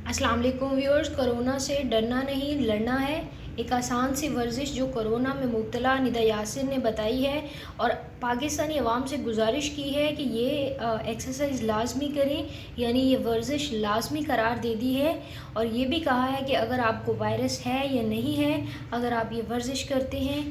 अस्सलाम वालेकुम viewers. Corona से डरना नहीं लड़ना है, एक आसान सी वर्जिश जो कोरोना में मुब्तला निदा यासिर ने बताई है और पाकिस्तानी अवाम से गुजारिश की है कि ये एक्सरसाइज लाजमी करें, यानी ये वर्जिश लाजमी करार दे दी है। और ये भी कहा है कि अगर आपको वायरस है या नहीं है, अगर आप ये वर्जिश करते हैं,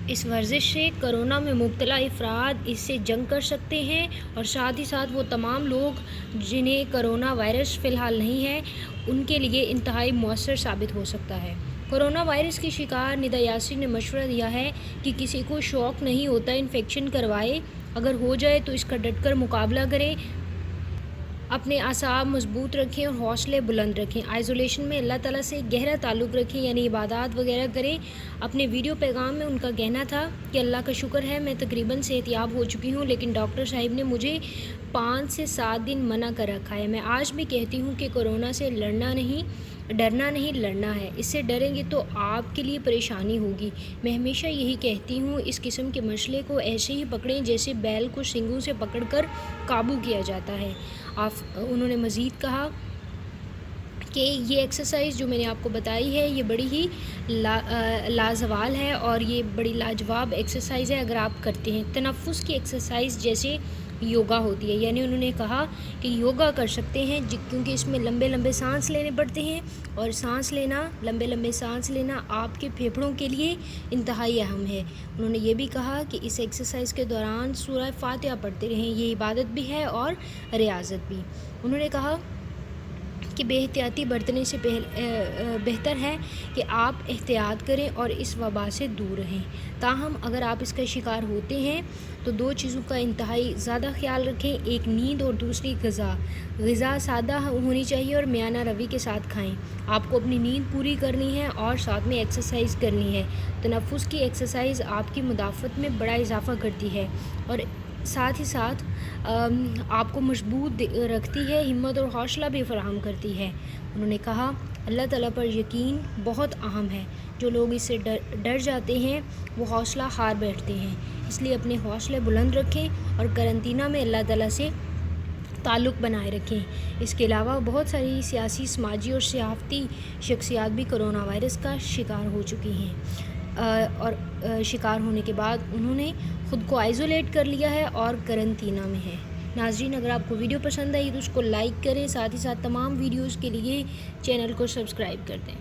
इस वर्जिश से कोरोना में मुब्तला अफराद इससे जंग कर सकते हैं और साथ ही साथ वो तमाम लोग जिन्हें कोरोना वायरस फ़िलहाल नहीं है उनके लिए इंतहाई मौसर साबित हो सकता है। कोरोना वायरस की शिकार निदा यासिर ने मशवरा दिया है कि किसी को शौक नहीं होता इन्फेक्शन करवाए, अगर हो जाए तो इसका डटकर मुकाबला करें, अपने आसाब मजबूत रखें और हौसले बुलंद रखें। आइसोलेशन में अल्लाह ताला से गहरा ताल्लुक़ रखें, यानी इबादत वगैरह करें। अपने वीडियो पैगाम में उनका कहना था कि अल्लाह का शुक्र है मैं तकरीबन सेहतियाब हो चुकी हूँ, लेकिन डॉक्टर साहिब ने मुझे 5 से 7 दिन मना कर रखा है। मैं आज भी कहती हूँ कि कोरोना से डरना नहीं लड़ना है। इससे डरेंगे तो आपके लिए परेशानी होगी। मैं हमेशा यही कहती हूँ, इस किस्म के मसले को ऐसे ही पकड़ें जैसे बैल को सींगों से पकड़कर काबू किया जाता है। उन्होंने मज़ीद कहा कि ये एक्सरसाइज़ जो मैंने आपको बताई है ये बड़ी ही लाजवाल है और ये बड़ी लाजवाब एक्सरसाइज़ है अगर आप करते हैं। तनफ़ुस की एक्सरसाइज़ जैसे योगा होती है, यानी उन्होंने कहा कि योगा कर सकते हैं क्योंकि इसमें लंबे लंबे सांस लेने पड़ते हैं और लंबे लंबे सांस लेना आपके फेफड़ों के लिए इंतहाई अहम है। उन्होंने ये भी कहा कि इस एक्सरसाइज़ के दौरान सूरह फातिहा पढ़ते रहें, ये इबादत भी है और रियाज़त भी। उन्होंने कहा कि बेहतियाती बरतने से बेहतर है कि आप एहतियात करें और इस वबा से दूर रहें। ताहम अगर आप इसका शिकार होते हैं तो 2 चीज़ों का इंतहाई ज़्यादा ख्याल रखें, एक नींद और दूसरी ग़िज़ा सादा होनी चाहिए और मियाना रवि के साथ खाएं। आपको अपनी नींद पूरी करनी है और साथ में एक्सरसाइज करनी है। तनफ़ुस की एक्सरसाइज आपकी मुदाफ़त में बड़ा इजाफ़ा करती है और साथ ही साथ आपको मजबूत रखती है, हिम्मत और हौसला भी फराहम करती है। उन्होंने कहा अल्लाह ताला पर यकीन बहुत अहम है, जो लोग इससे डर जाते हैं वो हौसला हार बैठते हैं। इसलिए अपने हौसले बुलंद रखें और करंतना में अल्लाह ताला से ताल्लुक़ बनाए रखें। इसके अलावा बहुत सारी सियासी, समाजी और सहाफ़ती शख्सियात भी कोरोना वायरस का शिकार हो चुकी हैं और शिकार होने के बाद उन्होंने ख़ुद को आइसोलेट कर लिया है और करंतना में है। नाज़रीन, अगर आपको वीडियो पसंद आई तो उसको लाइक करें, साथ ही साथ तमाम वीडियोज़ के लिए चैनल को सब्सक्राइब कर दें।